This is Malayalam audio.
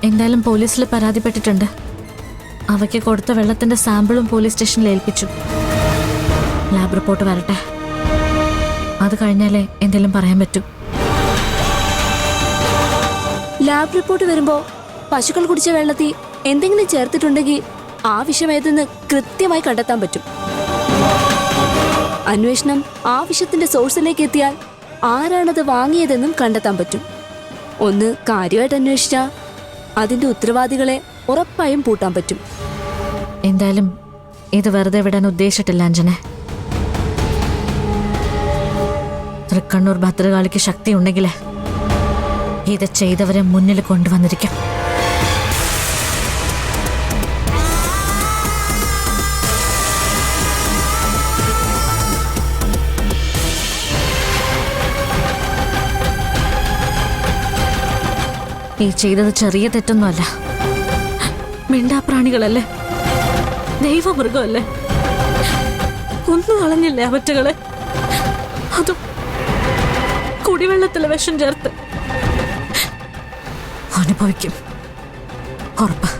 എന്തായാലും പോലീസിൽ പരാതിപ്പെട്ടിട്ടുണ്ട്. അവയ്ക്ക് കൊടുത്ത വെള്ളത്തിന്റെ സാമ്പിളും പോലീസ് സ്റ്റേഷനിൽ ഏൽപ്പിച്ചു. ലാബ് റിപ്പോർട്ട് വരട്ടെ. അത് കഴിഞ്ഞാലേ എന്തെങ്കിലും പറയാൻ പറ്റൂ. ലാബ് റിപ്പോർട്ട് വരുമ്പോ പശുക്കൾ കുടിച്ച വെള്ളത്തിൽ എന്തെങ്കിലും ചേർത്തിട്ടുണ്ടെങ്കിൽ ആ വിഷം ഏതെന്ന് കൃത്യമായി കണ്ടെത്താൻ പറ്റും. അന്വേഷണം ആ വിഷത്തിന്റെ സോഴ്സിലേക്ക് എത്തിയാൽ ആരാണത് വാങ്ങിയതെന്നും കണ്ടെത്താൻ പറ്റും. ഒന്ന് കാര്യമായിട്ട് അന്വേഷിച്ചാൽ അതിന്റെ ഉത്തരവാദികളെ ഉറപ്പായും പൂട്ടാൻ പറ്റും. എന്തായാലും ഇത് വെറുതെ വിടാൻ ഉദ്ദേശിച്ചിട്ടില്ല അഞ്ജനെ. തൃക്കണ്ണൂർ ഭദ്രകാളിക്ക് ശക്തി ഉണ്ടെങ്കിലേ ഇത് ചെയ്തവരെ മുന്നിൽ കൊണ്ടുവന്നിരിക്കും. ഈ ചെയ്തത് ചെറിയ തെറ്റൊന്നുമല്ല. മിണ്ടാപ്രാണികളല്ലേ, ദൈവമൃഗമല്ലേ, കൊന്നു കളഞ്ഞില്ലേ അവറ്റകളെ, അതും കുടിവെള്ളത്തിലെ വിഷം ചേർത്ത്. അനുഭവിക്കും, ഉറപ്പ്.